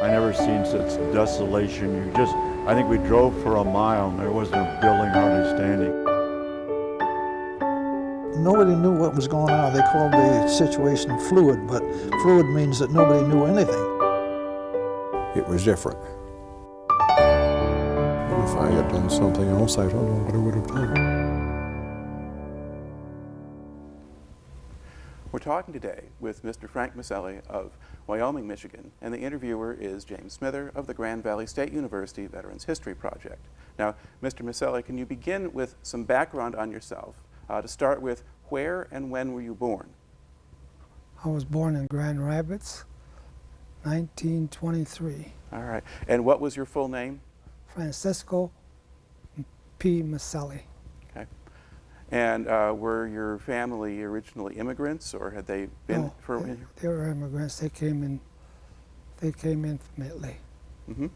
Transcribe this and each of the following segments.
I never seen such desolation. I think we drove for a mile and there wasn't a building hardly standing. Nobody knew what was going on. They called the situation fluid, but fluid means that nobody knew anything. It was different. And if I had done something else, I don't know what I would have done. We're talking today with Mr. Frank Micele of Wyoming, Michigan, and the interviewer is James Smither of the Grand Valley State University Veterans History Project. Now, Mr. Micele, can you begin with some background on yourself? To start with, where and when were you born? I was born in Grand Rapids, 1923. All right. And what was your full name? Francisco P. Micele. Okay. And were your family originally immigrants, or had they been No, they were immigrants. They came in from Italy. Mm-hmm.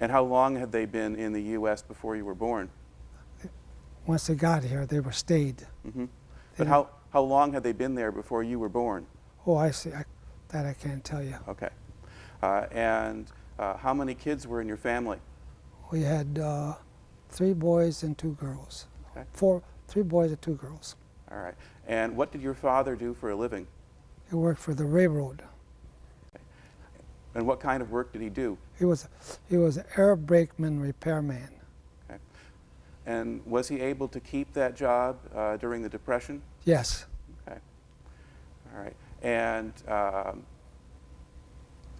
And how long had they been in the U.S. before you were born? Once they got here, they were stayed. Mm-hmm. But how long had they been there before you were born? Oh, I see. That I can't tell you. Okay. And how many kids were in your family? We had 3 boys and 2 girls. Okay. 3 boys and 2 girls. All right. And what did your father do for a living? He worked for the railroad. Okay. And what kind of work did he do? He was an air brakeman repairman. Okay. And was he able to keep that job during the Depression? Yes. Okay. All right. And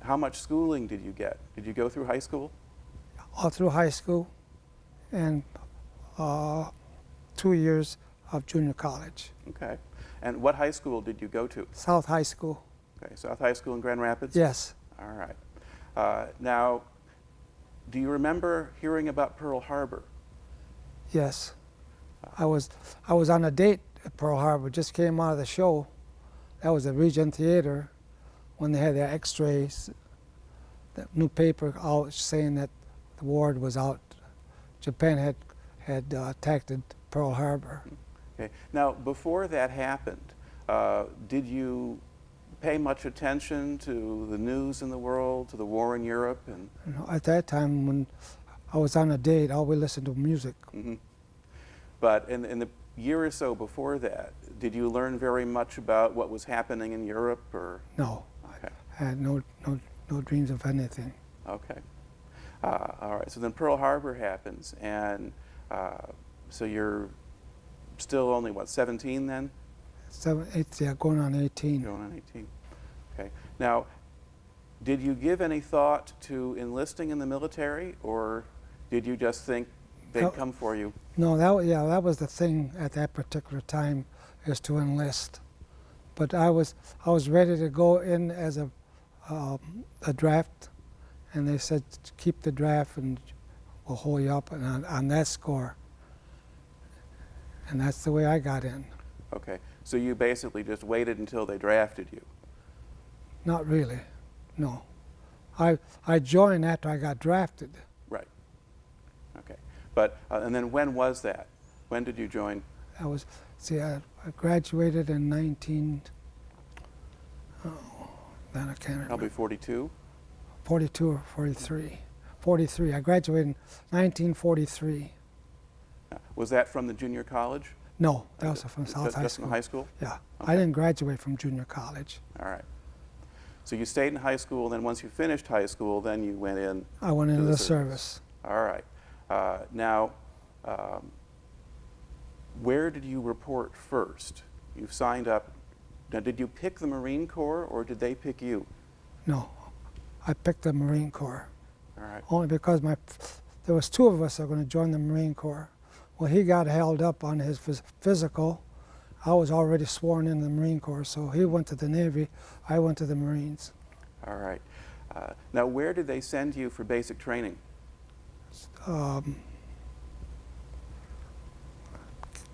how much schooling did you get? Did you go through high school? All through high school and 2 years of junior college. Okay. And what high school did you go to? South High School. Okay, South High School in Grand Rapids? Yes. All right. Now, do you remember hearing about Pearl Harbor? Yes. I was on a date at Pearl Harbor, just came out of the show. That was at Regent Theater when they had their x-rays, the new paper out saying that the war was out. Japan had attacked Pearl Harbor. Okay. Now, before that happened, did you pay much attention to the news in the world, to the war in Europe? And You know, at that time, when I was on a date, I always listened to music. mm-hmm. But in the year or so before that, did you learn very much about what was happening in Europe? Or No, okay. I had no dreams of anything. Okay. All right. So then Pearl Harbor happens, and so you're still only, what, 17 then? 7, 8, yeah, going on 18. Going on 18. Okay. Now, did you give any thought to enlisting in the military, or did you just think they'd come for you? No, that was the thing at that particular time, is to enlist. But I was ready to go in as a draft, and they said keep the draft and we'll hold you up on that score. And that's the way I got in. Okay. So you basically just waited until they drafted you? Not really, no. I joined after I got drafted. Right. Okay. But, and then when was that? When did you join? I graduated in then I can't remember. Probably 42? 42 or 43. 43. I graduated in 1943. Was that from the junior college? No, that was from South High Just School. from high school? Yeah. Okay. I didn't graduate from junior college. All right. So you stayed in high school, then once you finished high school, then you went in. I went into the service. All right. Now, where did you report first? You signed up. Now, did you pick the Marine Corps, or did they pick you? No, I picked the Marine Corps. All right. Only because there was 2 of us that were going to join the Marine Corps. Well, he got held up on his physical. I was already sworn in the Marine Corps, so he went to the Navy, I went to the Marines. All right. Now, where did they send you for basic training?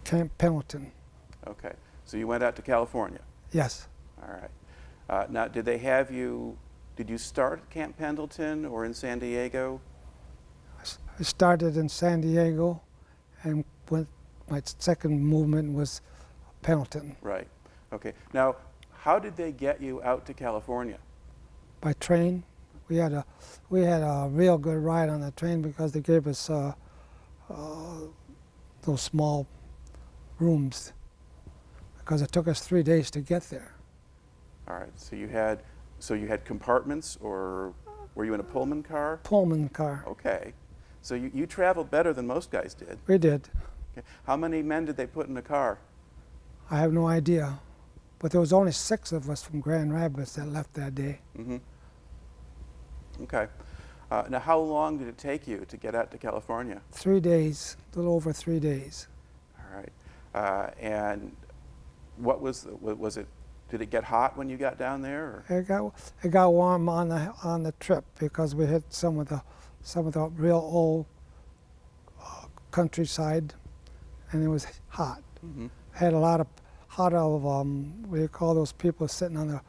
Camp Pendleton. Okay. So you went out to California? Yes. All right. Now, did you start at Camp Pendleton or in San Diego? I started in San Diego, and my second movement was Pendleton. Right. Okay. Now, how did they get you out to California? By train. We had a real good ride on the train because they gave us those small rooms because it took us 3 days to get there. All right. So you had compartments, or were you in a Pullman car? Pullman car. Okay. So you traveled better than most guys did. We did. Okay. How many men did they put in a car? I have no idea, but there was only 6 of us from Grand Rapids that left that day. Mm-hmm. Okay. Now, how long did it take you to get out to California? 3 days, a little over 3 days. All right. And what was it? Did it get hot when you got down there? Or? It got warm on the trip because we hit some of the real old countryside, and it was hot. Mm-hmm. Had a lot of what do you call those people sitting on the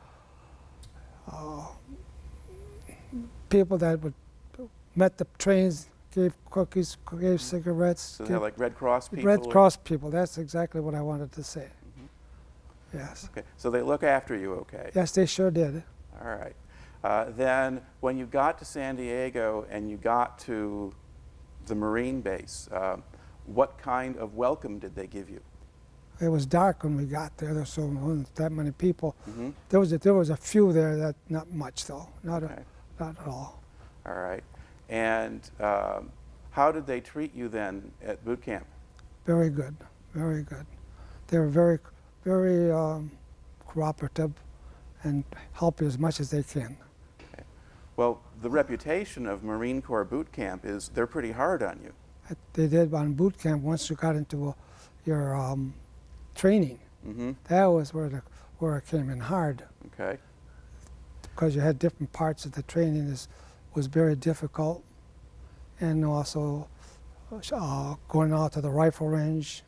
people that would met the trains, gave cookies, gave cigarettes. So they're like Red Cross people? Red Cross people, that's exactly what I wanted to say. Mm-hmm. Yes. Okay, so they look after you okay? Yes, they sure did. All right. Then when you got to San Diego and you got to the Marine base, what kind of welcome did they give you? It was dark when we got there. There wasn't that many people. Mm-hmm. There was a few there, that not much though, not Okay. not at all. All right. And how did they treat you then at boot camp? Very good, very good. They were very, very cooperative and help you as much as they can. Okay. Well, the reputation of Marine Corps boot camp is they're pretty hard on you. They did on boot camp once you got into your training. Mm-hmm. That was where it came in hard. Okay. Because you had different parts of the training was very difficult, and also going out to the rifle range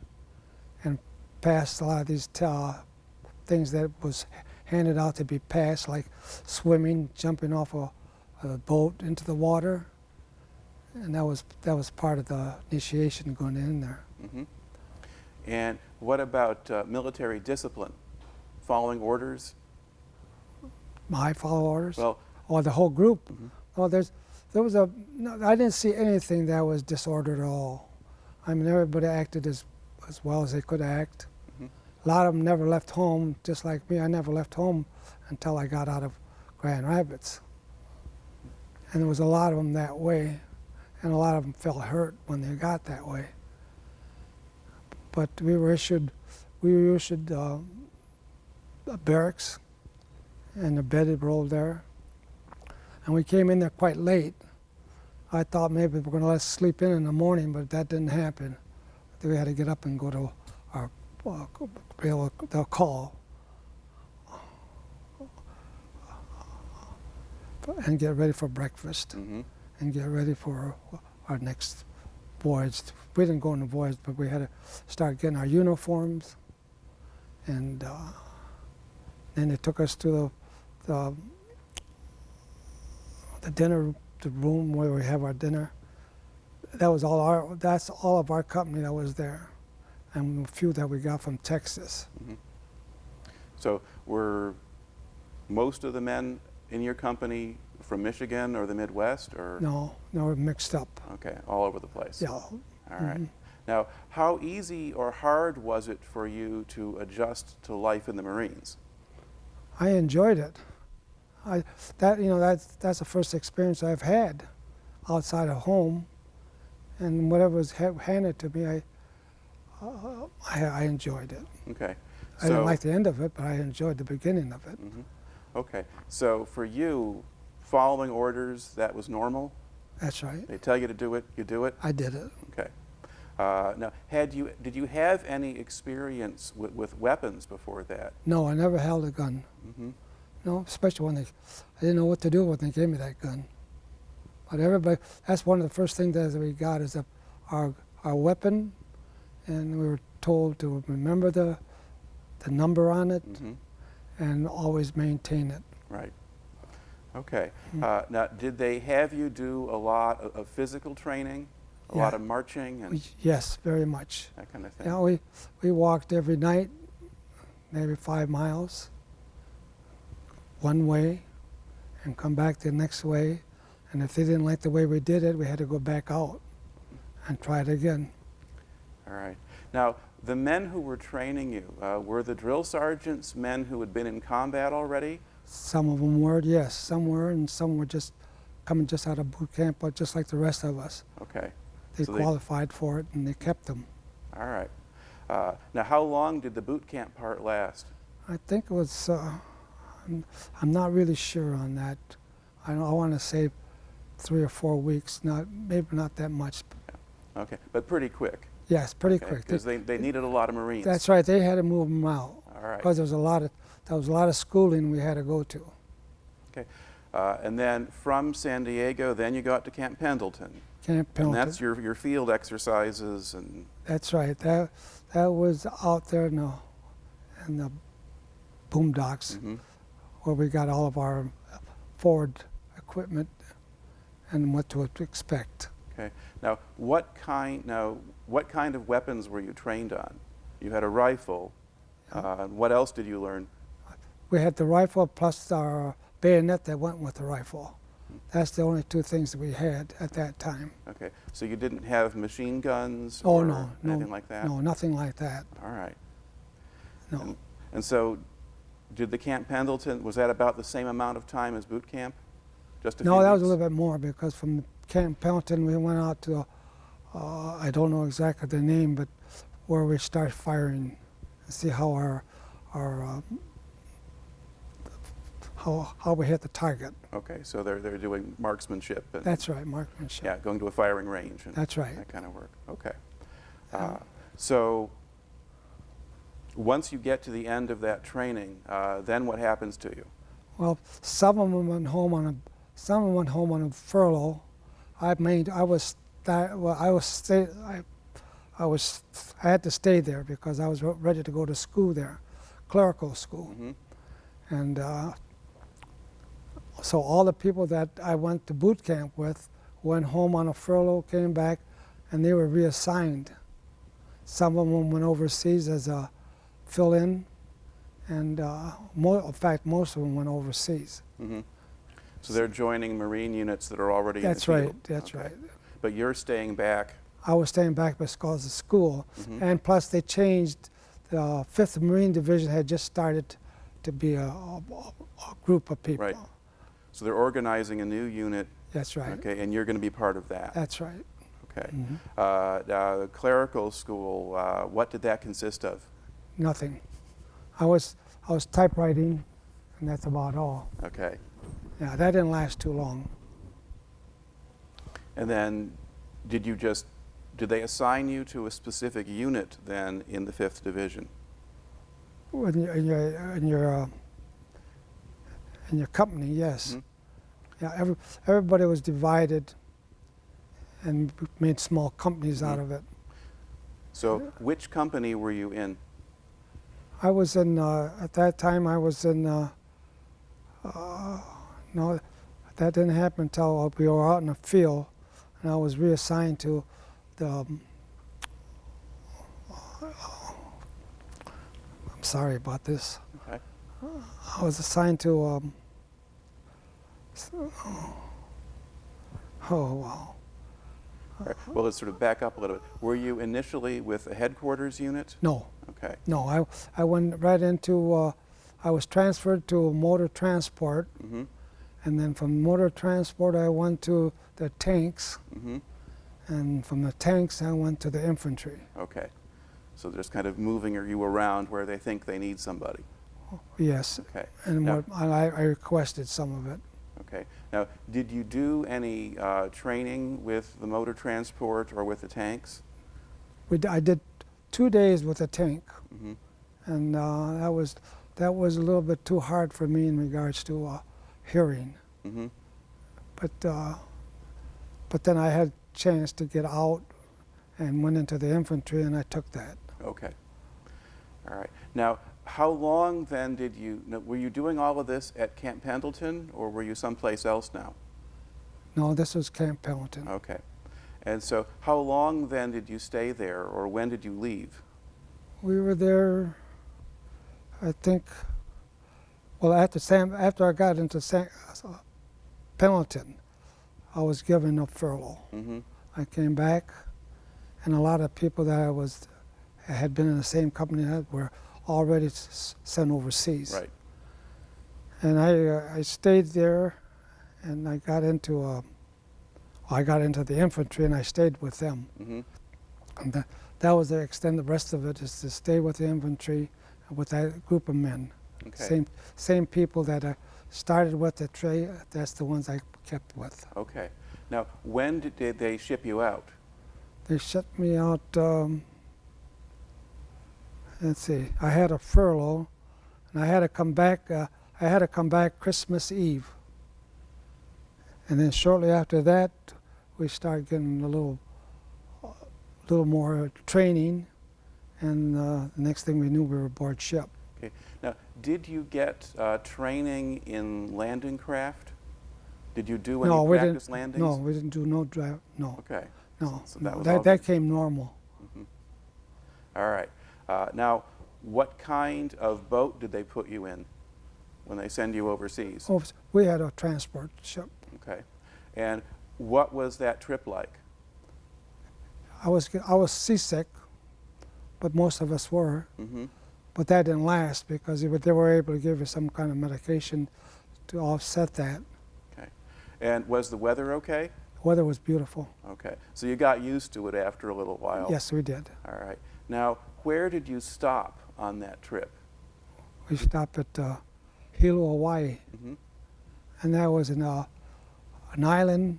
and past a lot of these things that was handed out to be passed, like swimming, jumping off a boat into the water, and that was part of the initiation going in there. Mm-hmm. And what about military discipline, following orders? I follow orders. Well, or the whole group. mm-hmm. Oh, I didn't see anything that was disordered at all. I mean, everybody acted as well as they could act. Mm-hmm. A lot of them never left home, just like me. I never left home until I got out of Grand Rapids. And there was a lot of them that way, and a lot of them felt hurt when they got that way. But we were issued barracks, and the bedded roll there. And we came in there quite late. I thought maybe we were going to let us sleep in the morning, but that didn't happen. We had to get up and go to our the call and get ready for breakfast, Mm-hmm. and get ready for our next voyage. We didn't go on the voyage, but we had to start getting our uniforms, and then they took us to the dinner, the room where we have our dinner. That's all of our company that was there, and a few that we got from Texas. Mm-hmm. So were most of the men in your company from Michigan or the Midwest, or? No, we're mixed up. Okay, all over the place. Yeah. All right. Mhm. Now, how easy or hard was it for you to adjust to life in the Marines? I enjoyed it. That's the first experience I've had outside of home, and whatever was handed to me, I enjoyed it. Okay. I didn't like the end of it, but I enjoyed the beginning of it. Mm-hmm. Okay. So for you, following orders, that was normal? That's right. They tell you to do it, you do it? I did it. Okay. Now, did you have any experience with weapons before that? No, I never held a gun. Mm-hmm. No, especially when I didn't know what to do when they gave me that gun. But that's one of the first things that we got is our weapon, and we were told to remember the number on it, Mm-hmm. and always maintain it. Right. Okay. Mm-hmm. Now, did they have you do a lot of physical training, a lot of marching and Yes, very much. that kind of thing? Yeah, we walked every night, maybe 5 miles, one way, and come back the next way. And if they didn't like the way we did it, we had to go back out and try it again. All right. Now, the men who were training you, were the drill sergeants men who had been in combat already? Some of them were, yes, some were, and some were just coming just out of boot camp, but just like the rest of us. Okay. They So qualified for it, and they kept them. All right. Now, how long did the boot camp part last? I think it was, I'm not really sure on that. I want to say 3 or 4 weeks, maybe not that much. Okay, but pretty quick. Yes, pretty quick. Because they needed a lot of Marines. That's right. They had to move them out All right. because there was a lot of schooling we had to go to. Okay. And then from San Diego, then you got to Camp Pendleton. Camp Pendleton. And that's your field exercises and. That's right. That was out there in the boondocks Mhm. where we got all of our forward equipment and what to expect. Okay. Now, what kind of weapons were you trained on? You had a rifle. What else did you learn? We had the rifle plus our bayonet that went with the rifle. That's the only 2 things that we had at that time. Okay. So you didn't have machine guns Oh, or no, anything like that? No, nothing like that. All right. No. And so did the Camp Pendleton, was that about the same amount of time as boot camp? Just a few No, that was a weeks? little bit more because from Camp Pendleton we went out to, I don't know exactly the name, but where we started firing and see how how we hit the target. Okay, so they're doing marksmanship. And, That's right, marksmanship. yeah, going to a firing range. And That's right. that kind of work. Okay. So once you get to the end of that training, then what happens to you? Well, some of them went home on a furlough. I had to stay there because I was ready to go to school there, clerical school. Mhm. And so all the people that I went to boot camp with went home on a furlough, came back, and they were reassigned. Some of them went overseas as a fill-in, and in fact, most of them went overseas. Mm-hmm. So they're joining Marine units that are already That's in the field. right, that's Okay. right. But you're staying back. I was staying back because of school, and plus they changed. The 5th Marine Division had just started to be a group of people. Right. So they're organizing a new unit. That's right. Okay, and you're going to be part of that. That's right. Okay. The clerical school, what did that consist of? Nothing. I was typewriting, and that's about all. Okay. Yeah, that didn't last too long. And then did they assign you to a specific unit then in the 5th Division? In your company, yes. Mhm. Yeah, everybody was divided and made small companies out of it. So which company were you in? I was in, at that time I was in, no, that didn't happen until we were out in the field, and I was reassigned to the, I'm sorry about this. Okay. I was assigned to, oh wow. All right. Well, let's sort of back up a little bit. Were you initially with a headquarters unit? No, Okay. no, I went right into, I was transferred to motor transport, Mm-hmm. and then from motor transport I went to the tanks, Mm-hmm. and from the tanks I went to the infantry. Okay. So they're just kind of moving you around where they think they need somebody. Yes, Okay. and Now- I requested some of it. Okay. Now, did you do any training with the motor transport or with the tanks? I did 2 days with a tank, Mm-hmm. and that was a little bit too hard for me in regards to hearing. Mm-hmm. But then I had a chance to get out and went into the infantry, and I took that. Okay. All right. Now, how long then were you doing all of this at Camp Pendleton, or were you someplace else now? No, this was Camp Pendleton. Okay. And so how long then did you stay there, or when did you leave? We were there, I think, well, after I got into Pendleton, I was given a furlough. Mm-hmm. I came back, and a lot of people that had been in the same company that were already sent overseas. Right. And I stayed there, and I got into the infantry, and I stayed with them. Mm-hmm. And that was the extent. The rest of it is to stay with the infantry, with that group of men. Okay. Same people that I started with the trade. That's the ones I kept with. Okay. Now, when did they ship you out? They shipped me out. Let's see. I had a furlough, and I had to come back. I had to come back Christmas Eve. And then shortly after that, we started getting a little more training, and the next thing we knew, we were aboard ship. Okay. Now, did you get training in landing craft? Did you do any practice landings? No, we didn't do no drive. No. Okay. No. So that was that came normal. Mm-hmm. All right. Now, what kind of boat did they put you in when they send you overseas? Oh, we had a transport ship. Okay. And what was that trip like? I was seasick, but most of us were. Mm-hmm. But that didn't last because they were able to give you some kind of medication to offset that. Okay. And was the weather okay? The weather was beautiful. Okay. So you got used to it after a little while? Yes, we did. All right. Now, where did you stop on that trip? We stopped at Hilo, Hawaii, Mm-hmm. and that was an island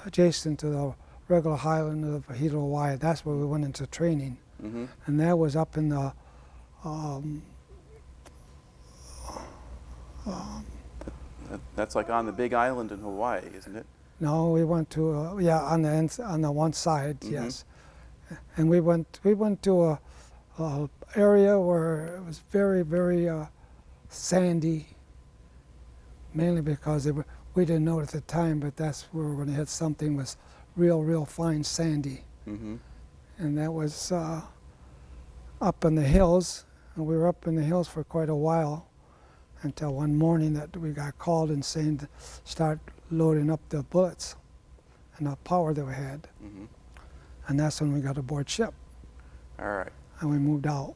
adjacent to the regular island of Hilo, Hawaii. That's where we went into training, Mm-hmm. and that was up in the That's like on the big island in Hawaii, isn't it? no, we went to on the one side, Mhm. yes, and we went to a area where it was very, very sandy, mainly because we didn't know it at the time, but that's where we're going to hit something was real fine sandy, Mm-hmm. and that was up in the hills, and we were up in the hills for quite a while until one morning that we got called and saying to start loading up the bullets and the power that we had, Mm-hmm. and that's when we got aboard ship All right. and we moved out.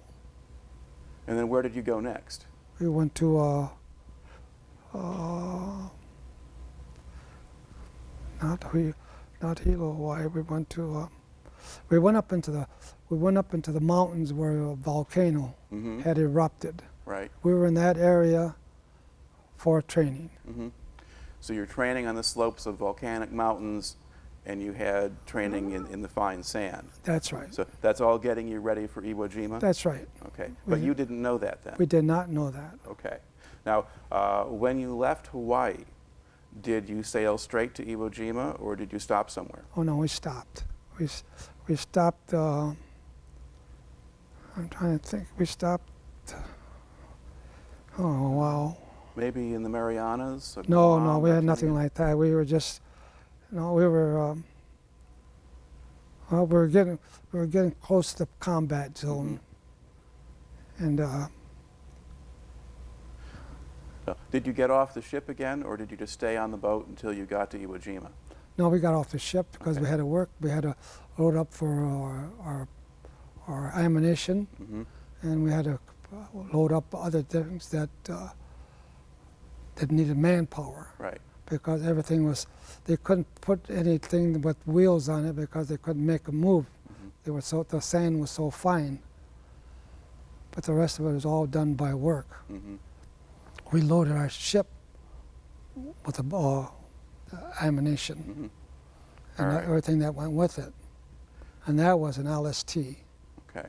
And then where did you go next? We went to not Hilo, Hawaii. We went to we went up into the mountains where a volcano Mm-hmm. had erupted. Right. We were in that area for training. Mm-hmm. So you're training on the slopes of volcanic mountains, and you had training in the fine sand. That's right. So that's all getting you ready for Iwo Jima? That's right. Okay. But we- you didn't know that then? We did not know that. Okay. Now, when you left Hawaii, did you sail straight to Iwo Jima, or did you stop somewhere? Oh no, we stopped. We stopped. I'm trying to think. We stopped. Oh wow. Maybe in the Marianas? or No, Guam, we or had nothing Trinidad? like that. We were just, we were. Well, we were getting close to the combat zone, and So, did you get off the ship again, or did you just stay on the boat until you got to Iwo Jima? no, we got off the ship because we Okay. had to work. We had to load up for our ammunition, Mm-hmm. and we had to load up other things that needed manpower. Right. Because everything was, they couldn't put anything with wheels on it because they couldn't make a move. Mm-hmm. The sand was so fine. But the rest of it was all done by work. Mm-hmm. We loaded our ship with the ammunition Mm-hmm. and All right. everything that went with it. And that was an LST. Okay.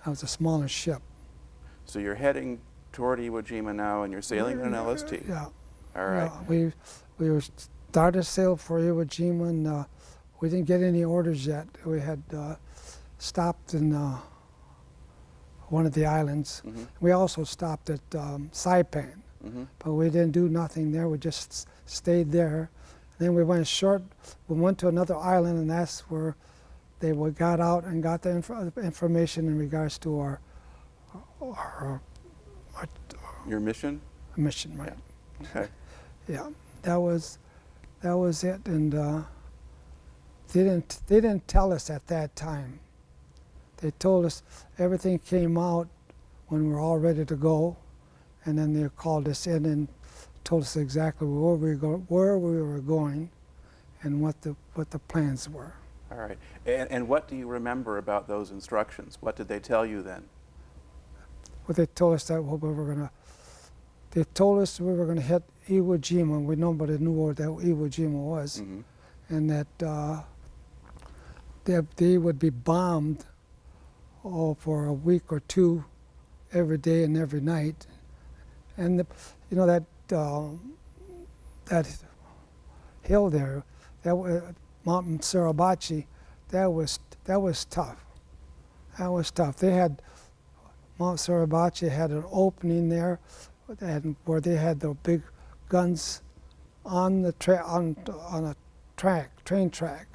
That was a smaller ship. So you're heading toward Iwo Jima now, and you're sailing in an LST. Yeah. All right. Yeah, we were started sail for Iwo Jima, and we didn't get any orders yet. We had stopped in one of the islands. Mm-hmm. We also stopped at Saipan, Mm-hmm. but we didn't do nothing there. We just stayed there. Then we went to another island, and that's where we got out and got the information in regards to our Your mission? mission, right? Okay. Yeah, that was that was it. And they didn't tell us at that time. They told us everything came out when we were all ready to go, and then they called us in and told us exactly where we were going, and what the plans were. All right. And what do you remember about those instructions? What did they tell you then? Well, they told us that they told us we were gonna hit Iwo Jima. Nobody knew where that Iwo Jima was, and that they would be bombed for a week or two, every day and every night. And that hill there, Mountain Suribachi, that was tough. That was tough. They had Mount Suribachi had an opening there, and where they had the big guns on the on a train track,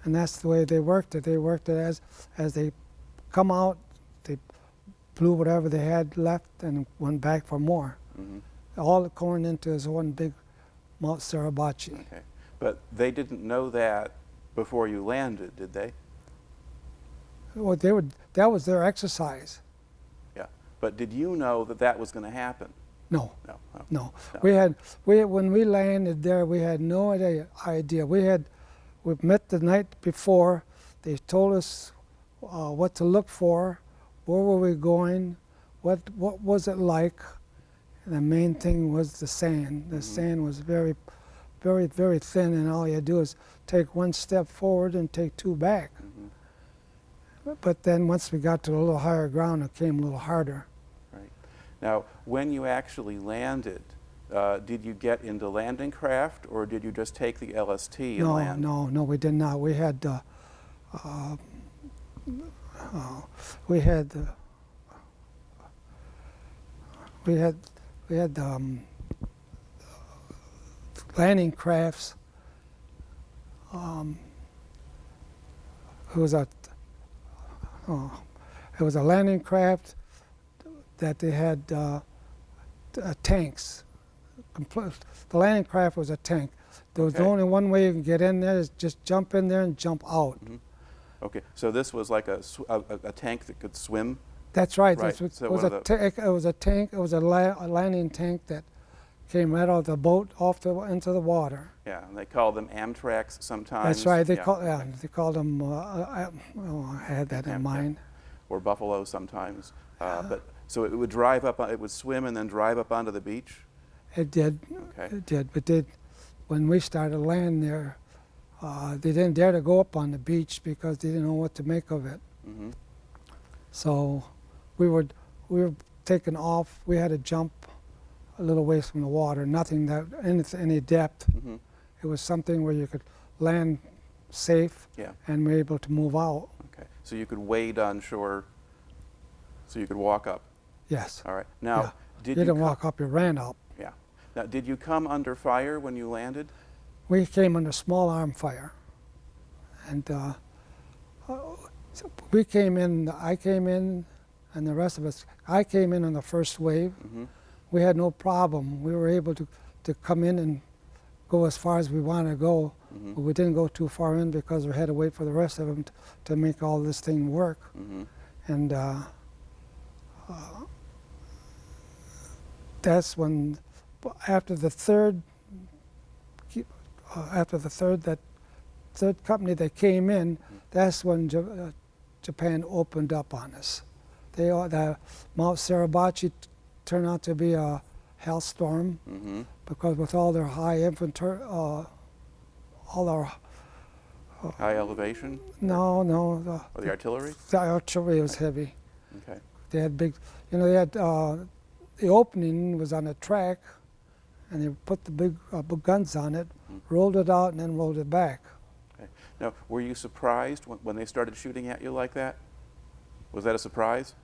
and that's the way they worked it. They worked it as they come out, they blew whatever they had left and went back for more. All going into this one big Mount Suribachi. Okay, but they didn't know that before you landed, did they? Well, that was their exercise. Yeah, but did you know that that was going to happen? No. No. Oh. No. No. When we landed there, we had no idea. We met the night before. They told us what to look for, where were we going, what was it like. And the main thing was the sand. The sand was very, very, very thin, and all you do is take one step forward and take two back. But then once we got to a little higher ground, it came a little harder. Right. Now, when you actually landed, did you get into landing craft, or did you just take the LST and land? No, we did not. We had landing crafts. It was a landing craft that they had tanks. The landing craft was a tank. There was only one way you can get in there, is just jump in there and jump out. Okay, so this was like a tank that could swim? That's right. Right. It So was a tank. It was a landing tank that came right out of the boat into the water. Yeah, and they called them Amtraks sometimes. That's right. They okay. called them. I had that in mind. Or buffalo sometimes. But so it would drive up. It would swim and then drive up onto the beach. It did. Okay. It did. But when we started land there, they didn't dare to go up on the beach because they didn't know what to make of it. So we were taking off. We had to jump a little ways from the water. Nothing that any depth. It was something where you could land safe and were able to move out. Okay. So you could wade on shore. So you could walk up. Yes. All right. Now, Yeah. did You you didn't walk up. You ran up. Yeah. Now, did you come under fire when you landed? We came under small arm fire, and so we came in. I came in, and the rest of us. I came in on the first wave. We had no problem. We were able to come in and go as far as we wanted to go, but we didn't go too far in because we had to wait for the rest of them to make all this thing work. And that's when, after the third company that came in, that's when Japan opened up on us. The Mount Suribachi turned out to be a hellstorm because with all their high infantry, all our High elevation? no, Or the artillery? the artillery was heavy. Okay. They had big, they had the opening was on a track, and they put the big guns on it, rolled it out, and then rolled it back. Okay. Now, were you surprised when they started shooting at you like that? Was that a surprise?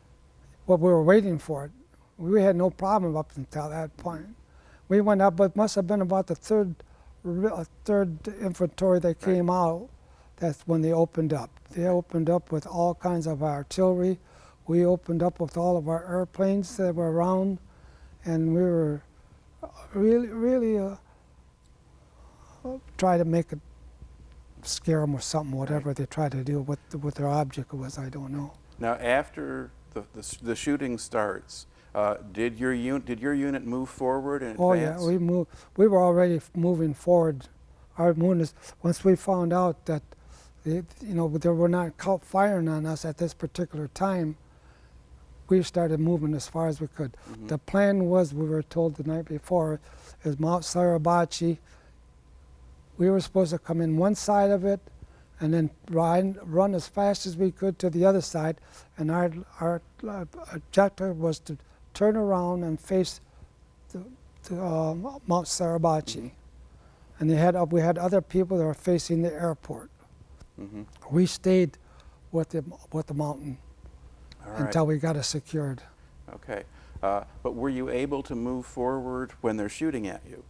Well, we were waiting for it. We had no problem up until that point. We went up, but it must have been about the third infantry that came out. That's when they opened up. They opened up with all kinds of artillery. We opened up with all of our airplanes that were around, and we were really try to make it scare them or something, whatever they tried to do. What their object was, I don't know. Now, after the shooting starts, did your unit move forward and Oh advance? yeah, we moved. We were already moving forward. Our movement, once we found out that they were not firing on us at this particular time, we started moving as far as we could. Mm-hmm. The plan was, we were told the night before, is Mount Suribachi. We were supposed to come in one side of it and then run as fast as we could to the other side. And our objective was to turn around and face Mount Suribachi. Mm-hmm. And we had other people that were facing the airport. Mm-hmm. We stayed with the mountain All right. until we got it secured. Okay. But were you able to move forward when they're shooting at you?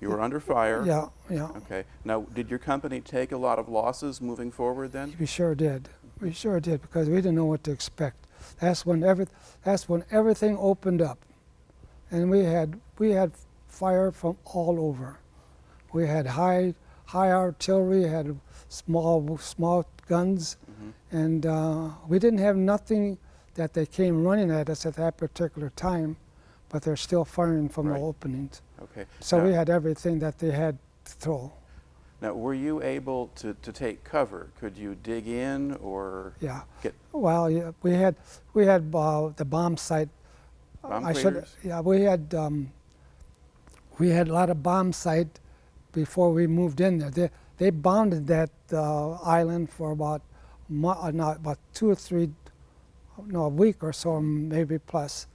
You were under fire. Yeah, yeah. Okay. Now, did your company take a lot of losses moving forward then? We sure did. We sure did, because we didn't know what to expect. That's when everything opened up, and we had fire from all over. We had high artillery, had small guns, Mm-hmm. and we didn't have nothing that they came running at us at that particular time, but they're still firing from Right. the openings. Okay. So now, we had everything that they had to throw. Now, were you able to take cover? Could you dig in or Yeah. get Well, yeah, we had the bomb site. bomb I should. craters? Yeah, we had a lot of bomb site before we moved in there. They bombed that island for about a week or so, maybe plus,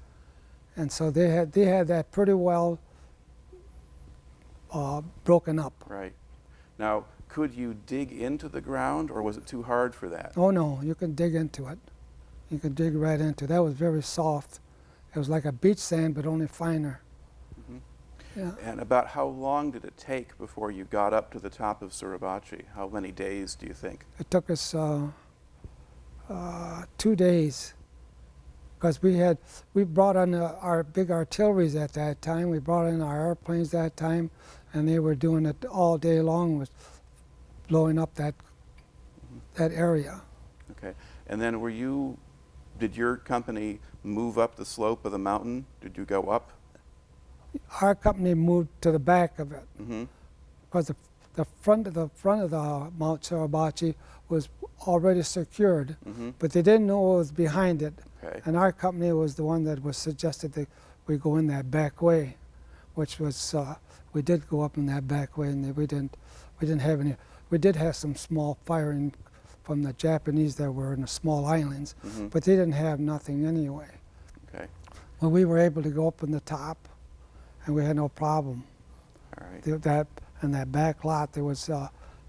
and so they had that pretty well broken up. Right. Now, could you dig into the ground, or was it too hard for that? Oh no, you can dig into it. You can dig right into it. That was very soft. It was like a beach sand, but only finer. Mhm. Yeah. And about how long did it take before you got up to the top of Suribachi? How many days do you think? It took us 2 days, because we brought on our big artilleries at that time. We brought in our airplanes that time, and they were doing it all day long, with blowing up that area. Okay. And then did your company move up the slope of the mountain? Did you go up? Our company moved to the back of it, Mm-hmm. because the front of the Mount Suribachi was already secured, Mm-hmm. but they didn't know what was behind it. Okay. And our company was the one that was suggested that we go in that back way, which was we did go up in that back way, and we didn't have any. We did have some small firing from the Japanese that were in the small islands, Mm-hmm. but they didn't have nothing anyway. Okay. Well, we were able to go up in the top, and we had no problem. All right. In that back lot, there was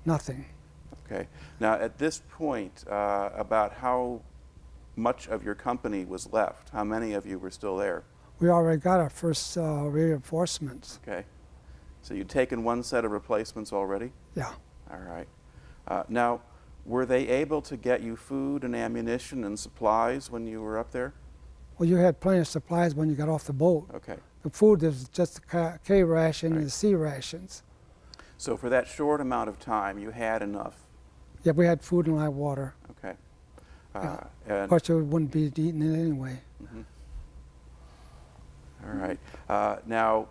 nothing. Okay. Now, at this point, about how much of your company was left? How many of you were still there? We already got our first reinforcements. Okay. So you'd taken one set of replacements already? Yeah. All right. Now, were they able to get you food and ammunition and supplies when you were up there? Well, you had plenty of supplies when you got off the boat. Okay. The food is just the K ration Right. and the C rations. So for that short amount of time, you had enough? Yeah, we had food and light water. Okay. Yeah. And, Of course, you wouldn't be eating it anyway. mhm. All right. Now,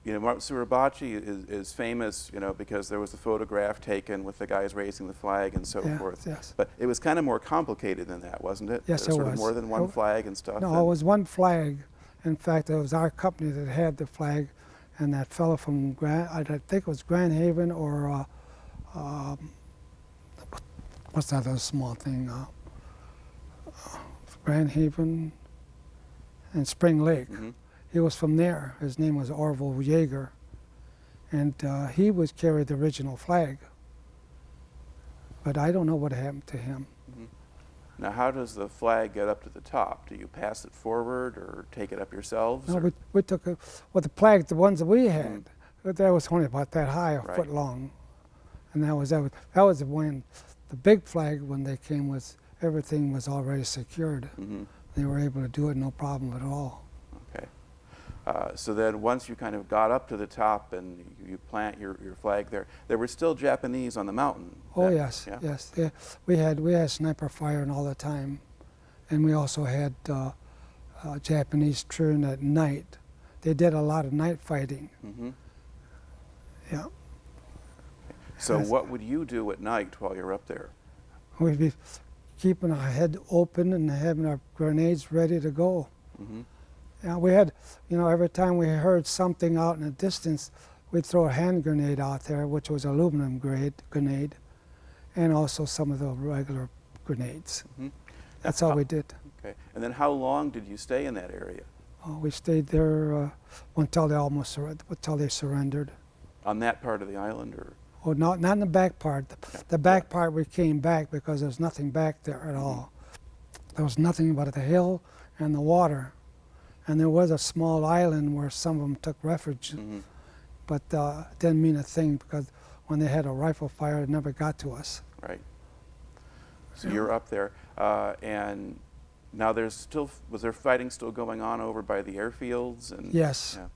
Mount Suribachi is famous, because there was a photograph taken with the guys raising the flag and so Yeah, forth. yes. But it was kind of more complicated than that, wasn't it? Yes, There it sort of was. more than one flag and stuff. No, it was one flag. In fact, it was our company that had the flag, and that fellow from I think it was Grand Haven or what's that other small thing? Grand Haven and Spring Lake. Mhm. He was from there. His name was Orville Yeager, and he was carried the original flag. But I don't know what happened to him. Now, how does the flag get up to the top? Do you pass it forward or take it up yourselves? No, or- we took the flag, the ones that we had, that was only about that high, a Right. foot long, and that was when the big flag, when they came, was everything was already secured. Mhm. They were able to do it no problem at all. Okay. So then once you kind of got up to the top and you plant your flag there were still Japanese on the mountain. Oh then, yes, yeah? yes. We had sniper firing all the time, and we also had Japanese churn at night. They did a lot of night fighting. Mm-hmm. Yeah, So Yes. what would you do at night while you're up there? we'd be keeping our head open and having our grenades ready to go. Mm-hmm. Yeah, we had, every time we heard something out in the distance, we'd throw a hand grenade out there, which was aluminum grenade, and also some of the regular grenades. Mm-hmm. That's all we did. Okay. And then how long did you stay in that area? We stayed there until they surrendered. On that part of the island, or? Oh, not in the back part. The back part we came back because there's nothing back there at all. There was nothing but the hill and the water. And there was a small island where some of them took refuge, Mm-hmm. but it didn't mean a thing because when they had a rifle fire, it never got to us. Right. So you're up there, and now was there fighting still going on over by the airfields? And Yes, yeah.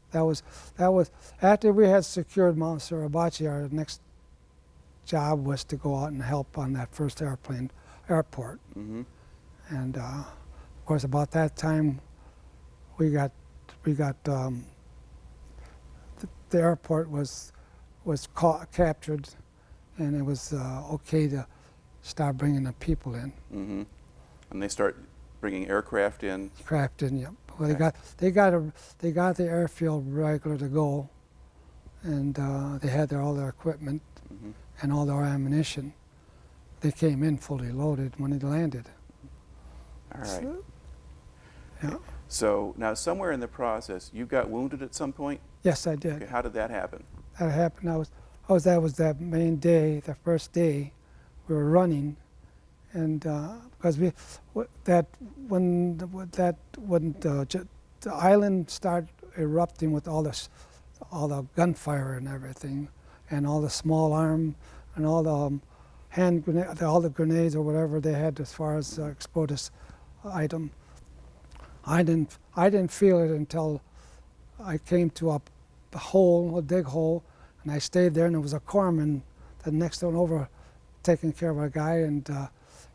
that was after we had secured Mount Suribachi. Our next job was to go out and help on that first airport. Mm-hmm. And of course, about that time, we got the airport was captured, and it was okay to start bringing the people in. Mm-hmm. And they start bringing aircraft in. Yep. Well, Okay. they got the airfield regular to go, and they had all their equipment Mm-hmm. and all their ammunition. They came in fully loaded when they landed. All right. Yeah. So now somewhere in the process, you got wounded at some point? Yes, I did. Okay, how did that happen? That happened. That was that main day, the first day, we were running, and because when the island started erupting with all the gunfire and everything, and all the small arm and all the hand grenade, all the grenades or whatever they had as far as explosive item. I didn't feel it until I came to a big hole, and I stayed there, and there was a corpsman the next one over taking care of a guy, and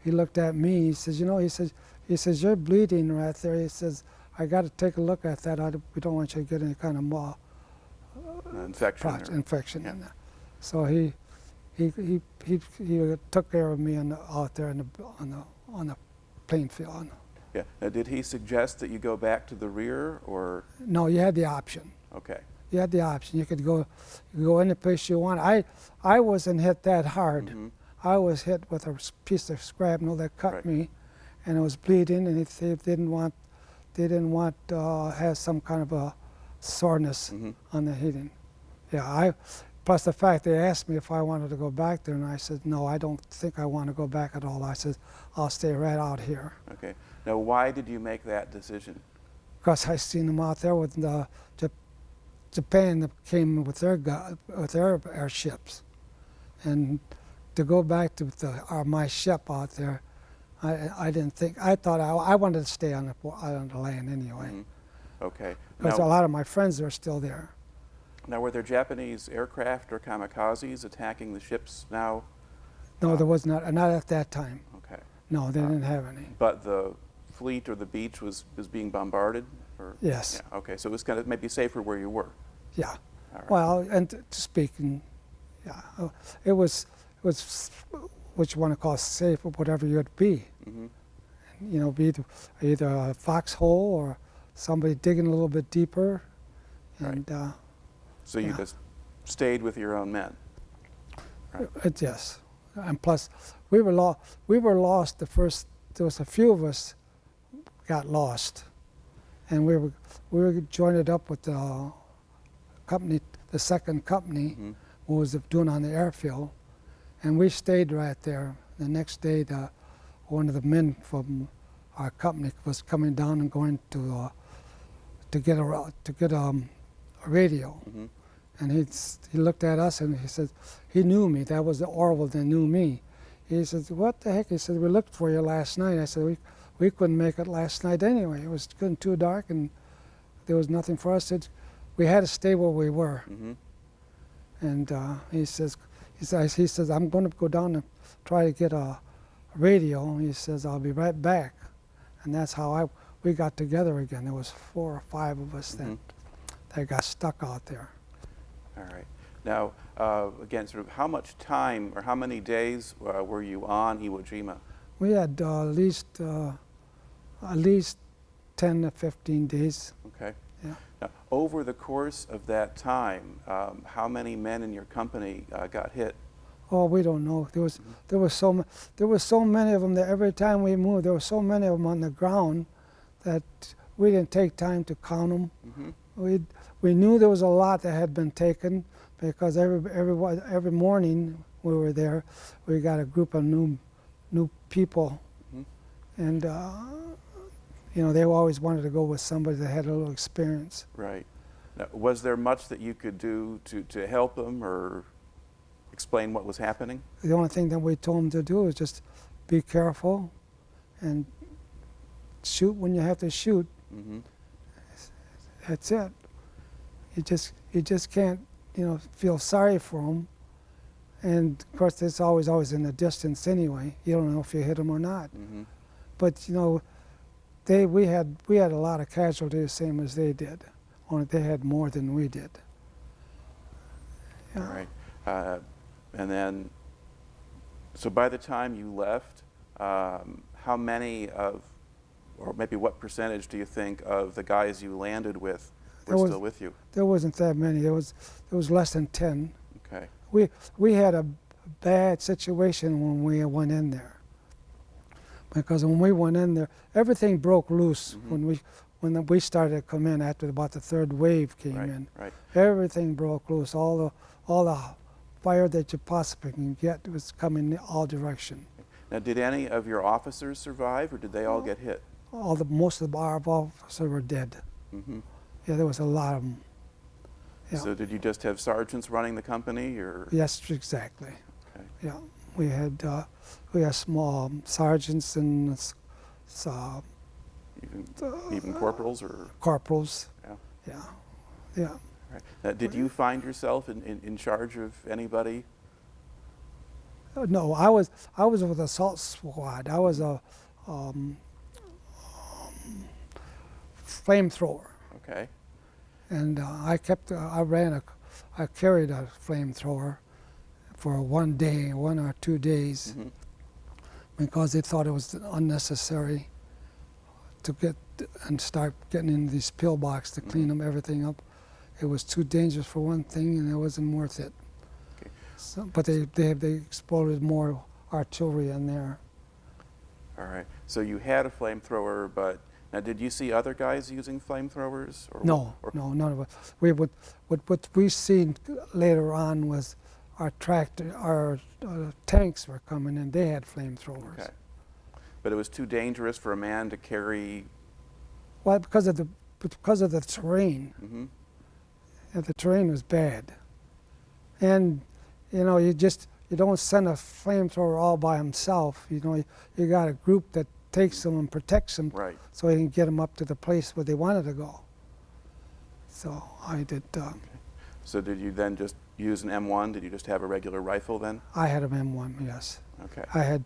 he looked at me. He says, he says, you're bleeding right there. He says, I got to take a look at that. We don't want you to get any kind of Infection. infection Yeah. in there. So he took care of me out there on the playing field. Yeah. Now, did he suggest that you go back to the rear, or? No, you had the option. Okay. You had the option. You could go any place you want. I wasn't hit that hard. Mhm. I was hit with a piece of shrapnel that cut Right. me, and it was bleeding. And they didn't want have some kind of a soreness Mhm. on the heating. Yeah. Plus the fact they asked me if I wanted to go back there, and I said no. I don't think I want to go back at all. I said I'll stay right out here. Okay. Now, why did you make that decision? Because I seen them out there with Japan that came with their airships, and to go back to my ship out there, I didn't think. I thought I wanted to stay on the land anyway, Mhm. Okay. because a lot of my friends are still there. Now, were there Japanese aircraft or kamikazes attacking the ships now? No, there was not at that time. Okay. No, they didn't have any. But the fleet or the beach was being bombarded? Or? Yes. Yeah. Okay. So it was kind of maybe safer where you were. Yeah. All right. Well, and to speak, yeah, it was what you want to call safe or whatever you'd be. Mm-hmm. Be either a foxhole or somebody digging a little bit deeper, and So you Yeah. just stayed with your own men. Right. yes, and plus we were lost. There was a few of us got lost, and we were joined up with the company, the second company, Mhm. who was doing on the airfield, and we stayed right there. The next day, one of the men from our company was coming down and going to get a radio, Mhm. and he looked at us and he said he knew me. That was the Orville that knew me. He said, "What the heck?" He said, "We looked for you last night." I said, "We couldn't make it last night anyway. It was getting too dark, and there was nothing for us. We had to stay where we were. Mm-hmm. And he says, I'm going to go down and try to get a radio. He says, I'll be right back. And that's how we got together again. There was 4 or 5 of us that got stuck out there. All right. Now, again, sort of how much time or how many days were you on Iwo Jima? We had at least 10 to 15 days. Okay. Yeah. Now, over the course of that time, how many men in your company got hit? Oh, we don't know. There was so many of them that every time we moved, there were so many of them on the ground that we didn't take time to count them. Mm-hmm. We knew there was a lot that had been taken because every morning we were there, we got a group of new people, and you know, they always wanted to go with somebody that had a little experience. Right. Now, was there much that you could do to help them or explain what was happening? The only thing that we told them to do is just be careful and shoot when you have to shoot. Mm-hmm. That's it. You just can't, you know, feel sorry for them. And of course, it's always in the distance anyway. You don't know if you hit them or not. Mm-hmm. But you know, we had a lot of casualties, same as they did. Only they had more than we did. Yeah. All right. And then, so by the time you left, how many of, or maybe what percentage do you think of the guys you landed with were still with you? There wasn't that many. There was less than 10. Okay. We had a bad situation when we went in there. Because when we went in there, everything broke loose when we started to come in after about the 3rd wave came in. Right. Everything broke loose. All the fire that you possibly can get was coming in all directions. Now, did any of your officers survive, or did they all get hit? Most of our officers were dead. Mm-hmm. Yeah, there was a lot of them. Yeah. So did you just have sergeants running the company, or? Yes, exactly. Okay. Yeah, we had small sergeants and Even corporals, or? corporals. Yeah. Yeah. Right. Now, did you find yourself in charge of anybody? No, I was with assault squad. I was a flamethrower, Okay. and I carried a flamethrower for 1 day, 1 or 2 days, Mm-hmm. because they thought it was unnecessary to get and start getting in these pillbox to clean them everything up. It was too dangerous for one thing, and it wasn't worth it. Okay. So, but they exploded more artillery in there. All right. So you had a flamethrower, but now did you see other guys using flamethrowers? Or No, none of it. What we seen later on was our tanks were coming in. They had flamethrowers. Okay. But it was too dangerous for a man to carry. Well, because of the terrain. Mm-hmm. Yeah, the terrain was bad, and you know, you don't send a flamethrower all by himself. You know, you got a group that takes them and protects them, Right. so you can get them up to the place where they wanted to go. So I did. So did you then just use an M1? Did you just have a regular rifle then? I had an M1, yes. Okay. At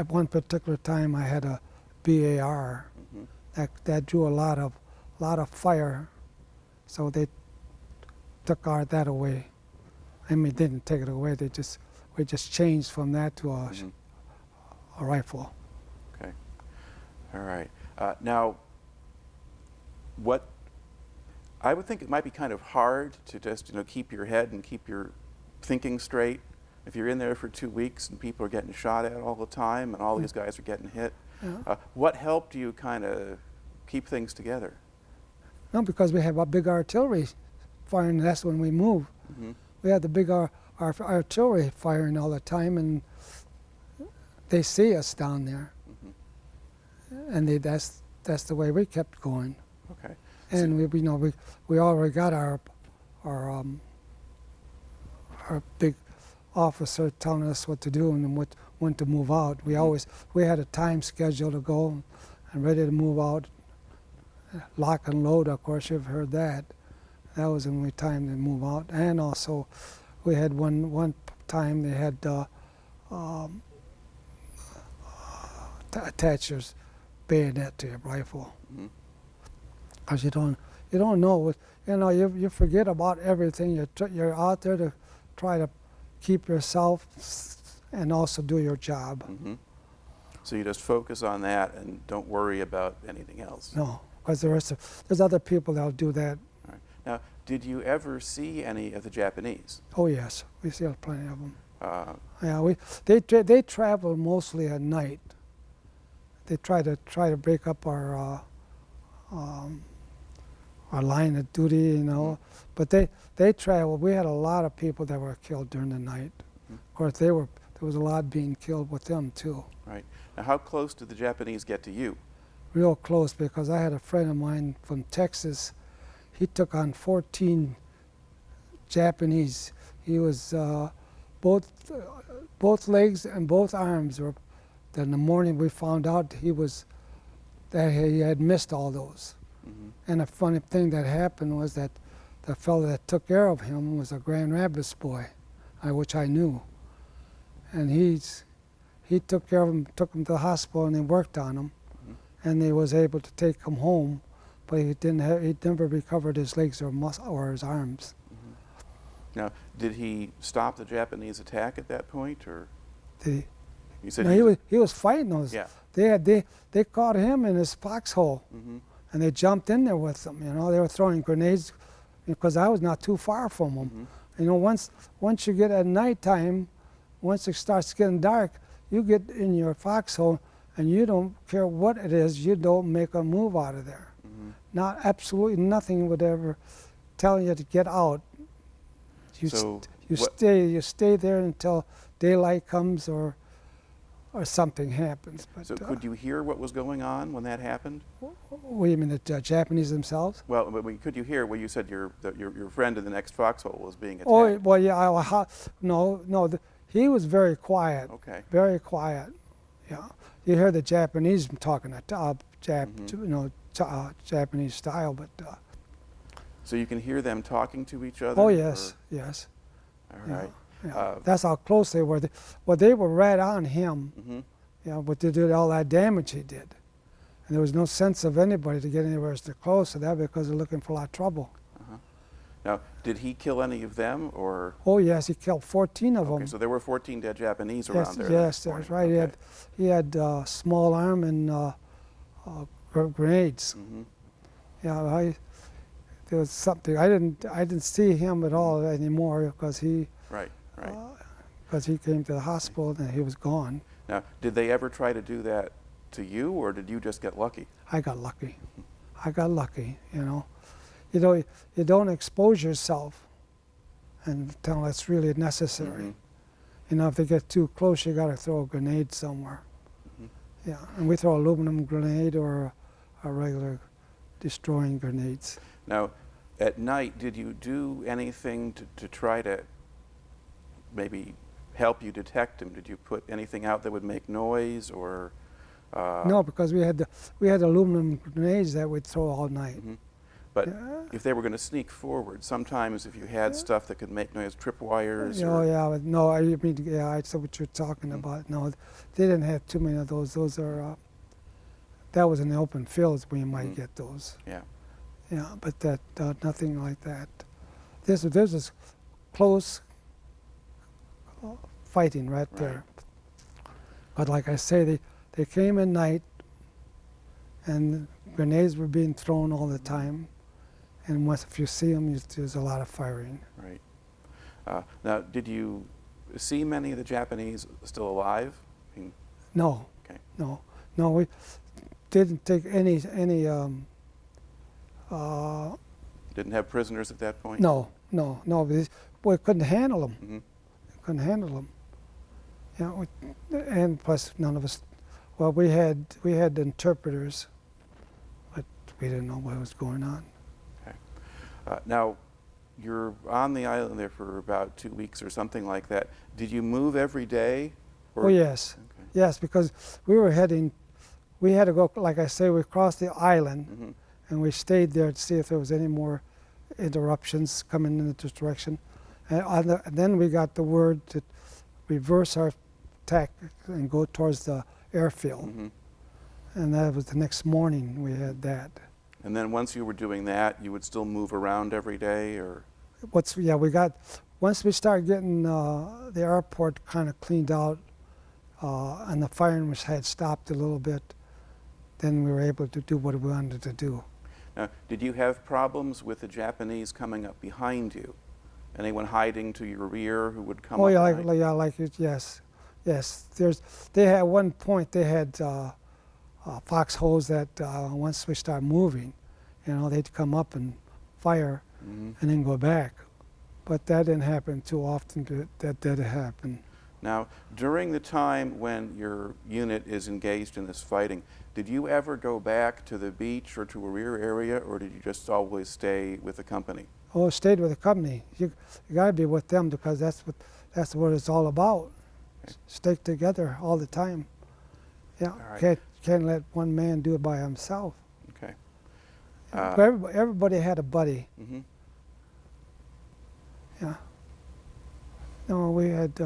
one particular time I had a BAR Mm-hmm. that drew a lot of fire, so they took that away. I mean, they didn't take it away. We just changed from that to a rifle. Okay. All right. Now, I would think it might be kind of hard to just keep your head and keep your thinking straight if you're in there for 2 weeks and people are getting shot at all the time and all these guys are getting hit. Yeah. What helped you kind of keep things together? No, because we have a big artillery firing. That's when we move. Mm-hmm. We had the big artillery firing all the time, and they see us down there, and that's the way we kept going. Okay. And we already got our big officer telling us what to do and when to move out. We had a time schedule to go and ready to move out, lock and load, of course, you've heard that. That was the only time they move out. And also, we had one time they had attach your bayonet to your rifle. Because you don't know what, you forget about everything. You're out there to try to keep yourself and also do your job. So you just focus on that and don't worry about anything else. No, because there's other people that'll do that. All right. Now, did you ever see any of the Japanese? Oh yes, we see plenty of them. Uh, They travel mostly at night. They try to break up our line of duty, But they travel. We had a lot of people that were killed during the night. Of course, there was a lot being killed with them too. Right. Now, how close did the Japanese get to you? Real close, because I had a friend of mine from Texas. He took on 14 Japanese. He was both legs and both arms were. Then in the morning we found out that he had missed all those. And a funny thing that happened was that the fellow that took care of him was a Grand Rapids boy, which I knew. And he took care of him, took him to the hospital, and they worked on him, and they was able to take him home, but he never recovered his legs or his arms. Now, did he stop the Japanese attack at that point, or? You said He was fighting those. Yeah. They caught him in his foxhole, and they jumped in there with him. They were throwing grenades because I was not too far from them. Once you get at nighttime, once it starts getting dark, you get in your foxhole, and you don't care what it is. You don't make a move out of there. Not absolutely nothing would ever tell you to get out. You stay there until daylight comes or something happens. But, so could you hear what was going on when that happened? What do you mean, the Japanese themselves? Well, could you hear? Well, you said your friend in the next foxhole was being attacked. Oh, well, yeah. He was very quiet. Okay. Very quiet. Yeah. You hear the Japanese talking Japanese style, but. So you can hear them talking to each other? Oh yes, yes. All right. Yeah. That's how close they were. They were right on him. But they did all that damage he did. And there was no sense of anybody to get anywhere close to that because they're looking for a lot of trouble. Now, did he kill any of them, or? Oh yes, he killed 14 of them. Okay, so there were 14 dead Japanese around there. Yes, that's right. Okay. He had small arm and grenades. Yeah, there was something. I didn't see him at all anymore because he. Right. Because he came to the hospital and he was gone. Now, did they ever try to do that to you, or did you just get lucky? I got lucky. You don't expose yourself until it's really necessary. If they get too close, you got to throw a grenade somewhere. Yeah, and we throw aluminum grenade or a regular destroying grenades. Now, at night, did you do anything to try to maybe help you detect them? Did you put anything out that would make noise, or? No, because we had aluminum grenades that we'd throw all night. But if they were going to sneak forward, sometimes if you had stuff that could make noise, tripwires. I said what you're talking about. No, they didn't have too many of those. Those are that was in the open fields where you might get those. Yeah. Yeah, but that nothing like that. This was close fighting right there. But like I say, they came at night, and grenades were being thrown all the time. And if you see them, there's a lot of firing. Right. Now, did you see many of the Japanese still alive? No. Okay. No. We didn't take any. Didn't have prisoners at that point? No. We couldn't handle them. Couldn't handle them. And plus none of us. Well, we had interpreters, but we didn't know what was going on. Now, you're on the island there for about 2 weeks or something like that. Did you move every day? Oh, yes. Okay. Yes, because we had to go, like I say, we crossed the island, and we stayed there to see if there was any more interruptions coming in this direction. And then we got the word to reverse our tactics and go towards the airfield. Mm-hmm. And that was the next morning we had that. And then once you were doing that, you would still move around every day, or? Once we started getting the airport kind of cleaned out and the firing had stopped a little bit, then we were able to do what we wanted to do. Now, did you have problems with the Japanese coming up behind you? Anyone hiding to your rear who would come up behind? Yes. They had one point, they had foxholes that once we start moving, they'd come up and fire and then go back. But that didn't happen too often. That did happen. Now, during the time when your unit is engaged in this fighting, did you ever go back to the beach or to a rear area, or did you just always stay with the company? Oh, stayed with the company. You got to be with them because that's what it's all about. Okay. Stick together all the time. Yeah, All right. can't let one man do it by himself. Okay. Everybody had a buddy. Mm-hmm. Yeah. No, we had.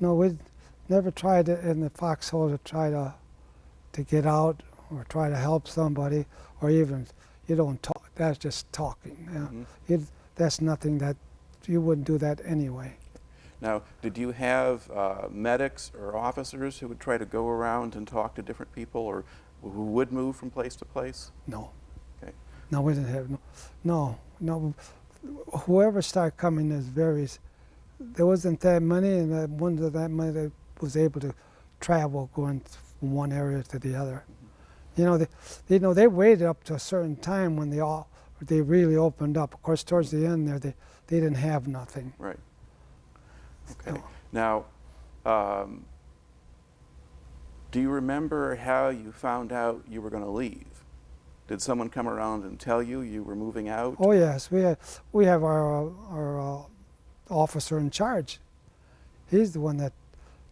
No, we never tried it in the foxhole to try to get out or try to help somebody, or even you don't talk. That's just talking. Yeah. Mm-hmm. That's nothing that you wouldn't do that anyway. Now, did you have medics or officers who would try to go around and talk to different people, or who would move from place to place? No. Okay. No, we didn't have no. Whoever started coming is there wasn't that many, and that one of that many that was able to travel going from one area to the other. They waited up to a certain time when they really opened up. Of course, towards the end there, they didn't have nothing. Right. Okay. No. Now, do you remember how you found out you were going to leave? Did someone come around and tell you you were moving out? Oh yes, we have our officer in charge. He's the one that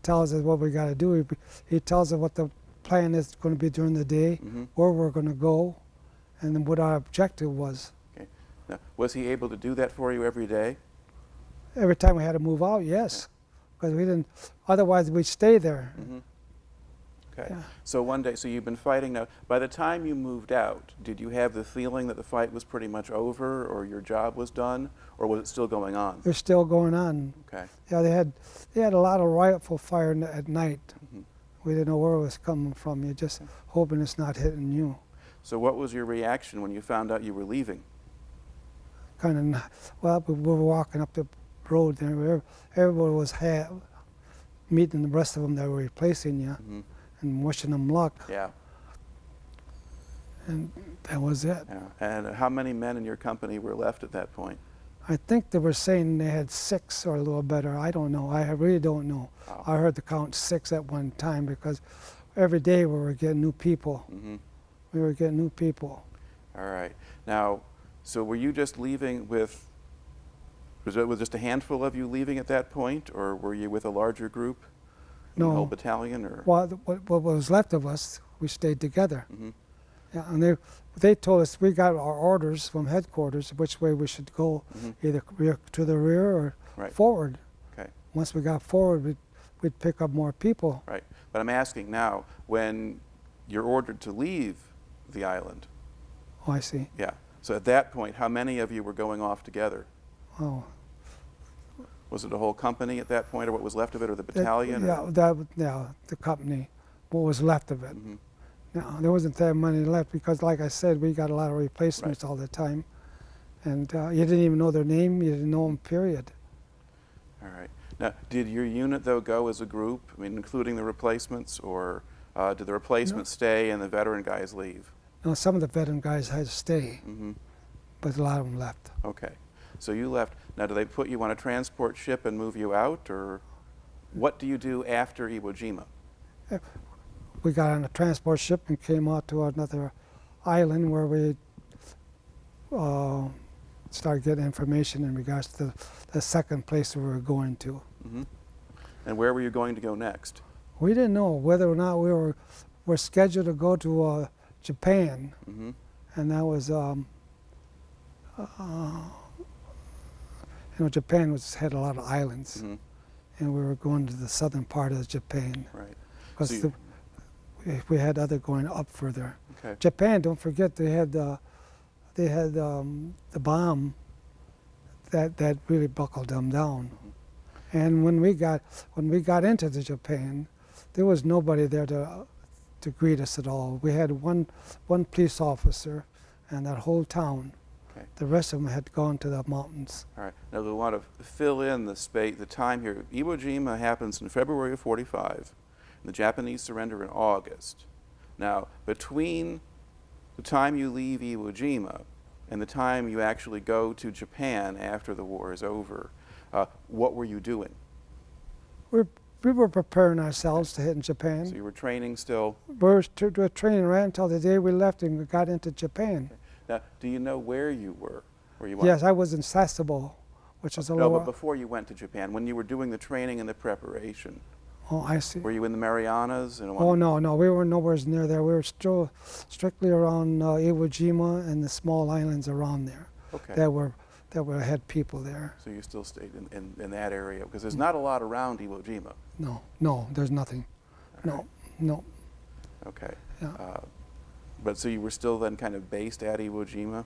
tells us what we got to do. He tells us what the plan is going to be during the day, where we're going to go, and then what our objective was. Okay. Now, was he able to do that for you every day? Every time we had to move out, yes, because we didn't. Otherwise, we'd stay there. Mm-hmm. Okay. Yeah. So one day, so you've been fighting now. By the time you moved out, did you have the feeling that the fight was pretty much over, or your job was done, or was it still going on? They're still going on. Okay. Yeah, they had a lot of rifle fire at night. Mm-hmm. We didn't know where it was coming from. You're just hoping it's not hitting you. So what was your reaction when you found out you were leaving? Kind of. Well, we were walking up the road there. Everybody was meeting the rest of them that were replacing you. Mm-hmm. And wishing them luck, Yeah. and that was it. Yeah. And how many men in your company were left at that point? I think they were saying they had 6 or a little better. I don't know. I really don't know. Wow. I heard the count 6 at one time because every day we were getting new people. Mm-hmm. We were getting new people. All right. Now, so were you just leaving was it just a handful of you leaving at that point, or were you with a larger group? No. The whole battalion, or? Well, what was left of us, we stayed together. Mm-hmm. Yeah, and they told us we got our orders from headquarters which way we should go, either to the rear or Right. forward. Okay. Once we got forward, we'd pick up more people. Right. But I'm asking now, when you're ordered to leave the island, Oh, I see. yeah. So at that point, how many of you were going off together? Oh. Was it a whole company at that point, or what was left of it, or the battalion? The company, what was left of it. Mm-hmm. No, there wasn't that many left because, like I said, we got a lot of replacements all the time. And you didn't even know their name, you didn't know them, period. All right. Now, did your unit, though, go as a group, I mean, including the replacements, or did the replacements stay and the veteran guys leave? No, some of the veteran guys had to stay, Mm-hmm. but a lot of them left. Okay. So you left. Now, do they put you on a transport ship and move you out, or what do you do after Iwo Jima? We got on a transport ship and came out to another island where we started getting information in regards to the second place we were going to. Mm-hmm. And where were you going to go next? We didn't know whether or not we were scheduled to go to Japan, Mm-hmm. and that was, Japan had a lot of islands, Mhm. and we were going to the southern part of Japan Right. because So we had other going up further. okay. Japan, don't forget, they had the bomb that really buckled them down. And when we got into the Japan, there was nobody there to greet us at all. We had one police officer, and that whole town. Okay. The rest of them had gone to the mountains. All right. Now we want to fill in the time here. Iwo Jima happens in February of '45, and the Japanese surrender in August. Now, between the time you leave Iwo Jima and the time you actually go to Japan after the war is over, what were you doing? We were preparing ourselves to hit in Japan. So you were training still. We were training right until the day we left and we got into Japan. Now, do you know where you were? Where you Yes, I was in Sasebo, which is a No, lower. but before you went to Japan, when you were doing the training and the preparation, Oh, I see. were you in the Marianas? And Oh no, we were nowhere near there. We were still strictly around Iwo Jima and the small islands around there. Okay. that had people there. So you still stayed in that area because there's not a lot around Iwo Jima. No, there's nothing. No. Okay. Yeah. But so you were still then kind of based at Iwo Jima?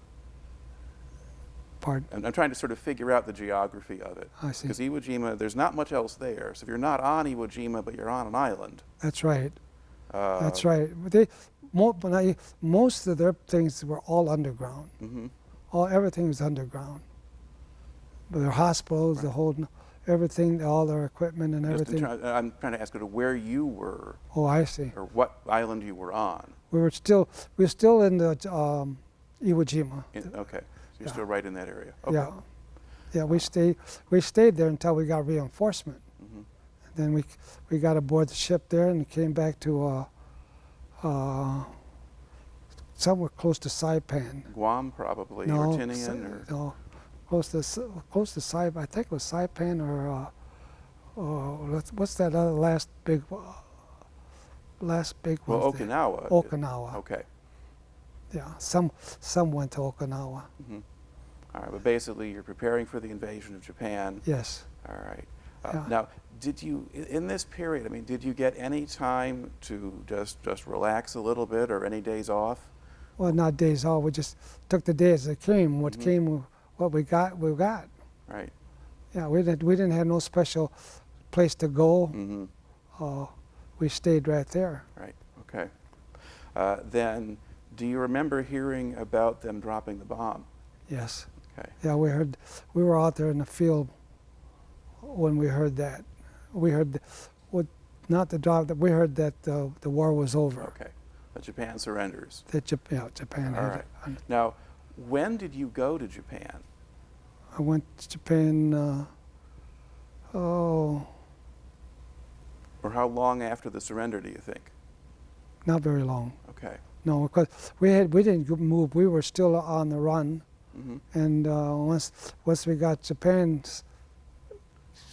Pardon? I'm trying to sort of figure out the geography of it. I see. Because Iwo Jima, there's not much else there. So if you're not on Iwo Jima, but you're on an island. That's right. That's right. Most of their things were all underground. Mm-hmm. Everything was underground. Their hospitals, Right. the whole, everything, all their equipment and everything. I'm trying to ask you to where you were Oh, I see. or what island you were on. We were still in the Iwo Jima. Okay. So you're Yeah. still right in that area. Okay. Yeah. We stayed there until we got reinforcement. Mhm. Then we got aboard the ship there and came back to somewhere close to Saipan. Guam probably, or Tinian, or no, close to Saipan. I think it was Saipan or what's that other last big one? well, there? Okinawa. Okinawa. Okay. Yeah, some went to Okinawa. Mm-hmm. All right, but basically you're preparing for the invasion of Japan. Yes. All right. Yeah. Now, did you, in this period, I mean, did you get any time to just relax a little bit or any days off? Well, not days off. We just took the day as it came. What Mhm. came, what we got, we got. Right. Yeah, we didn't have no special place to go. Mm-hmm. We stayed right there. Right. Okay. Then, do you remember hearing about them dropping the bomb? Yes. Okay. Yeah, we were out there in the field when we heard that. We heard, not the drop, that we heard that the war was over. Okay. That Japan surrenders. That Japan All had right. it. Now, when did you go to Japan? I went to Japan, Or how long after the surrender do you think? not very long. Okay. No, because we didn't move. We were still on the run. Mm-hmm. And once we got Japan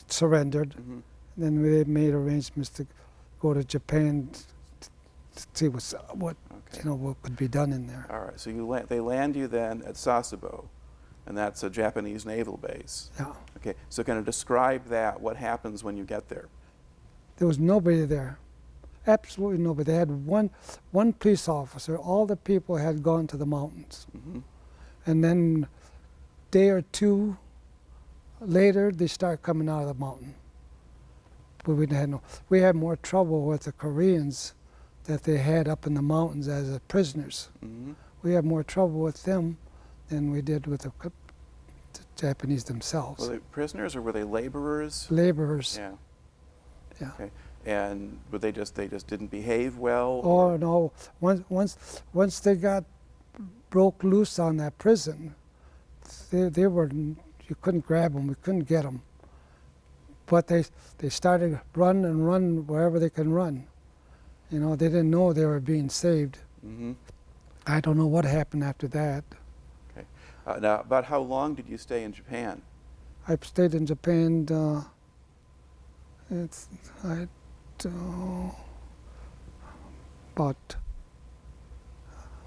surrendered, Mm-hmm. then we made arrangements to go to Japan to see what Okay. what could be done in there. All right. So they land you then at Sasebo, and that's a Japanese naval base. Yeah, Okay. So kind of describe that. What happens when you get there? there was nobody there, absolutely nobody. They had one police officer. All the people had gone to the mountains, Mm-hmm. and then day or two later they start coming out of the mountain. But we had more trouble with the Koreans that they had up in the mountains as prisoners. Mm-hmm. We had more trouble with them than we did with the Japanese themselves. Were they prisoners or were they laborers? Laborers. Yeah. Yeah. Okay. And but they just didn't behave well. Oh or- no! Once they got broke loose on that prison, they were, you couldn't grab them. We couldn't get them. But they started run wherever they can run. They didn't know they were being saved. Mm-hmm. I don't know what happened after that. Okay. Now, about how long did you stay in Japan? I stayed in Japan.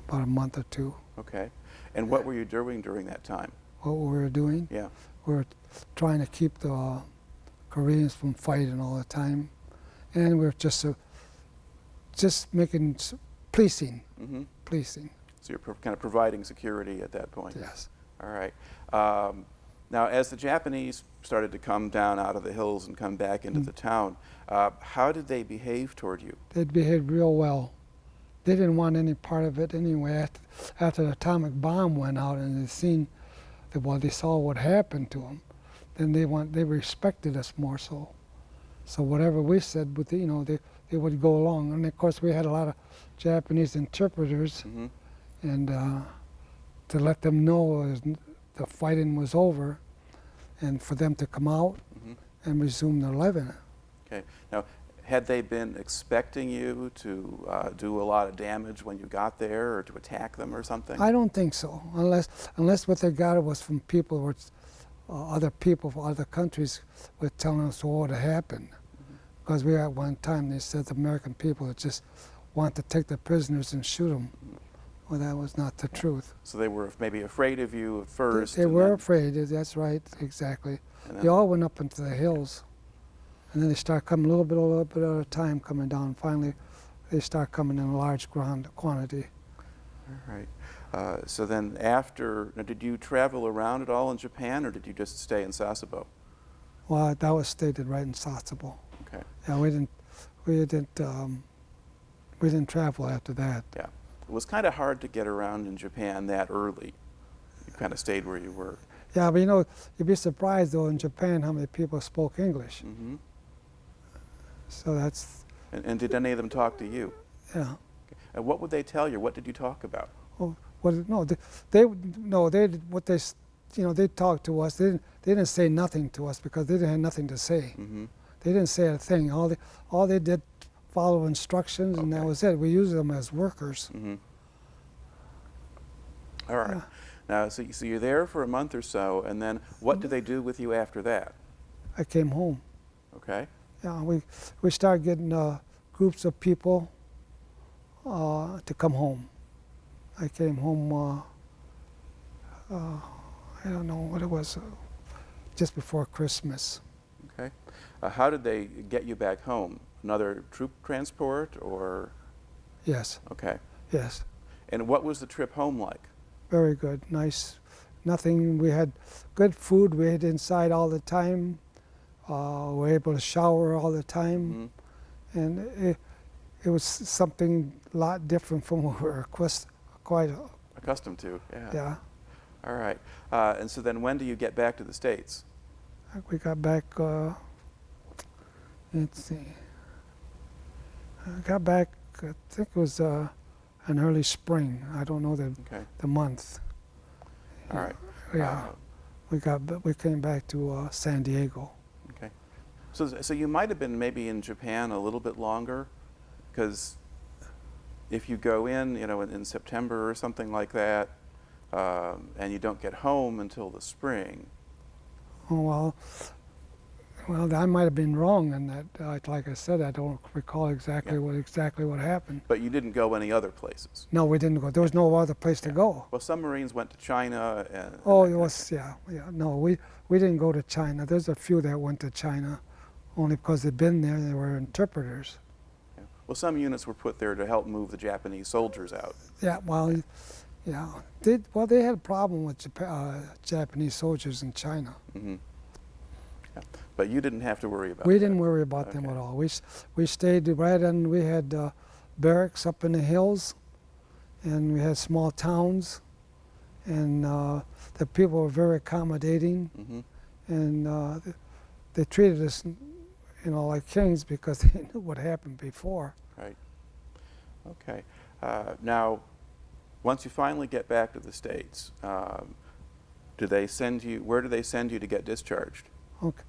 About a month or two. Okay. And what were you doing during that time? What we were doing, Yeah. we were trying to keep the Koreans from fighting all the time, and we were just making policing, Mm-hmm. policing. So you're kind of providing security at that point. Yes. All right. Now, as the Japanese started to come down out of the hills and come back into the town, how did they behave toward you? They behaved real well. They didn't want any part of it anyway. After the atomic bomb went out and they saw what happened to them, then they respected us more so. So whatever we said, they would go along. And of course, we had a lot of Japanese interpreters, Mm-hmm. and to let them know the fighting was over, and for them to come out Mm-hmm. and resume their living. Okay. Now, had they been expecting you to do a lot of damage when you got there, or to attack them or something? I don't think so, unless what they got was from people, other people from other countries were telling us what would have happened. Because we at one time they said the American people would just want to take the prisoners and shoot them. Well, that was not the truth. So they were maybe afraid of you at first. They and were then- afraid. That's right, exactly. and They then- all went up into the hills, and then they start coming a little bit at a time, coming down. Finally, they start coming in a large quantity. All right. So then now, did you travel around at all in Japan, or did you just stay in Sasebo? Well, that was stated right in Sasebo. Okay. Yeah, we didn't travel after that. Yeah. It was kind of hard to get around in Japan that early. You kind of stayed where you were. Yeah, but you'd be surprised though in Japan how many people spoke English. Mm-hmm. So that's, And did any of them talk to you? yeah. And what would they tell you? What did you talk about? Oh, well, no, they talked to us. They didn't say nothing to us because they didn't have nothing to say. Mm-hmm. They didn't say a thing. All they did follow instructions, and that Okay. was it. We used them as workers. Mm-hmm. All right. Yeah. Now, so you're there for a month or so, and then what do they do with you after that? I came home. Okay. Yeah, we started getting groups of people to come home. I came home. I don't know what it was, just before Christmas. Okay. How did they get you back home? Another troop transport, or? Yes, Okay. yes, And what was the trip home like? very good, nice. Nothing. We had good food. We ate inside all the time. We were able to shower all the time, Mhm. and it was something a lot different from what we were quite. Accustomed to, yeah. Yeah, All right. And so then when do you get back to the States? we got back. Let's see. I got back. I think it was an early spring. I don't know Okay. the month. All right. Yeah, we came back to San Diego. Okay. So you might have been maybe in Japan a little bit longer, because if you go in September or something like that, and you don't get home until the spring. Oh, well, I might have been wrong in that. Like I said, I don't recall exactly what happened. But you didn't go any other places. No, we didn't go. There was no other place to Yeah. go. Well, some Marines went to China. Oh, that it kind of was thing. yeah. No, we didn't go to China. There's a few that went to China, only because they'd been there. They were interpreters. Yeah. Well, some units were put there to help move the Japanese soldiers out. Yeah, well, yeah. They had a problem with Japanese soldiers in China. Hmm. Yeah. But you didn't have to worry about We that. didn't worry about them Okay. at all. We stayed right on. We had barracks up in the hills, and we had small towns, and the people were very accommodating, Hmm. and they treated us, like kings because they knew what happened before. Right. Okay. Now, once you finally get back to the States, where do they send you to get discharged? Okay,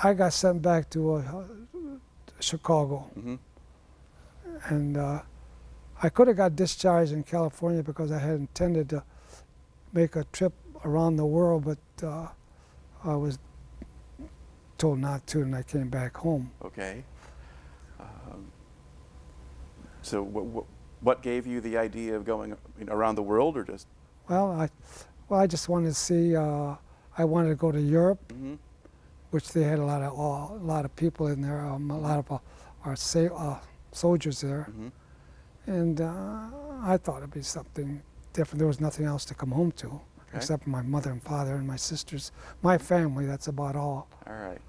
I got sent back to Chicago, Hmm. and I could have got discharged in California because I had intended to make a trip around the world, but I was told not to, and I came back home. Okay. So What gave you the idea of going around the world, or just? Well, I just wanted to see. I wanted to go to Europe, Mm-hmm. which they had a lot of people in there, a lot of our soldiers there, Mm-hmm. and I thought it'd be something different. There was nothing else to come home to, except my mother and father and my sisters, my family. That's about all. All right.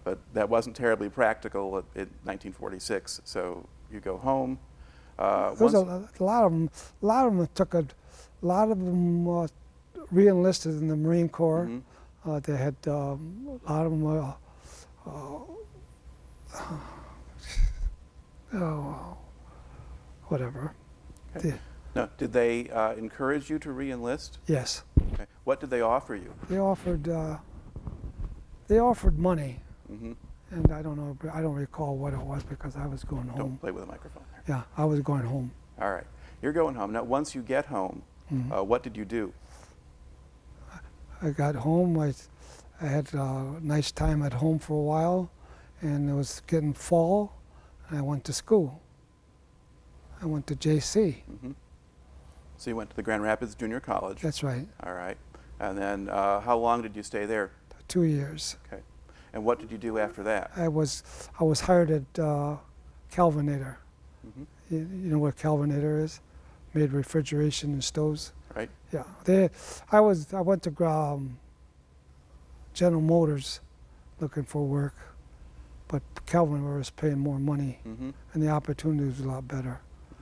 But that wasn't terribly practical in 1946. So you go home. There was a lot of them. A lot of them took a lot of them re-enlisted in the Marine Corps. Mm-hmm. They had a lot of them. Whatever. Okay. Now, did they encourage you to re-enlist? Yes, Okay. What did they offer you? they offered money, Mm-hmm. and I don't know. I don't recall what it was because I was going home. Don't play with a microphone there. Yeah, I was going home. All right. You're going home. Now, once you get home, what did you do? I got home. I had a nice time at home for a while, and it was getting fall, and I went to school. I went to JC. Mm-hmm. So you went to the Grand Rapids Junior College. That's right. All right. And then how long did you stay there? 2 years. Okay. And what did you do after that? I was hired at Calvinator. Mm-hmm. You know what Calvinator is? Made refrigeration and stoves. Right. Yeah. I went to General Motors looking for work, but Calvinator was paying more money, Mm-hmm. and the opportunity was a lot better.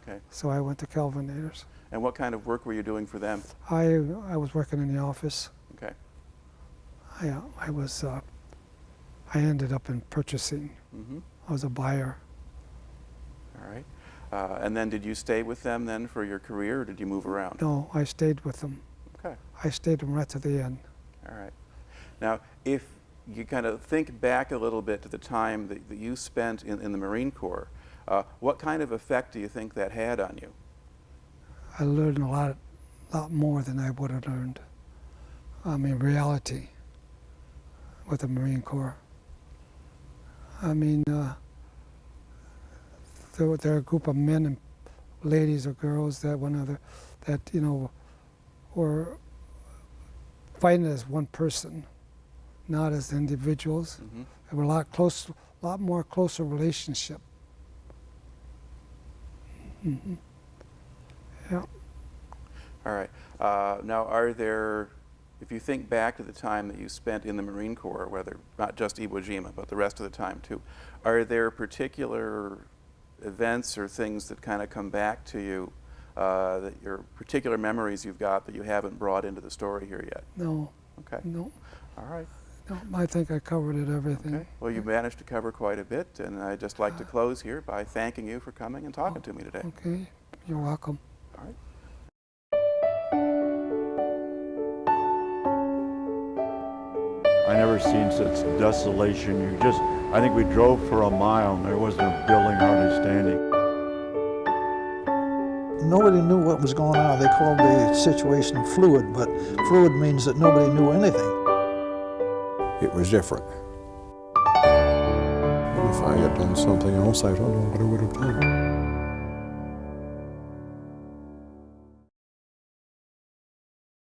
Okay. So I went to Calvinators. And what kind of work were you doing for them? I was working in the office. Okay. I ended up in purchasing. Mm-hmm. I was a buyer. All right. And then did you stay with them then for your career, or did you move around? No, I stayed with them. Okay. I stayed with them right to the end. All right. Now, if you kind of think back a little bit to the time that you spent in the Marine Corps, what kind of effect do you think that had on you? I learned a lot more than I would have learned. I mean, reality with the Marine Corps. I mean, there were a group of men and ladies or girls that were fighting as one person, not as individuals. Mm-hmm. There were a lot more closer relationship. Mm-hmm. Yeah. All right. Now, if you think back to the time that you spent in the Marine Corps, whether not just Iwo Jima, but the rest of the time too, are there particular events or things that kind of come back to you, that your particular memories you've got that you haven't brought into the story here yet? No. Okay. No. All right. No. I think I covered it everything. Okay. Well, you managed to cover quite a bit, and I'd just like to close here by thanking you for coming and talking to me today. Okay. You're welcome. All right. I never seen such desolation. I think we drove for a mile and there wasn't a building hardly standing. Nobody knew what was going on. They called the situation fluid, but fluid means that nobody knew anything. It was different. If I had done something else, I don't know what I would have done.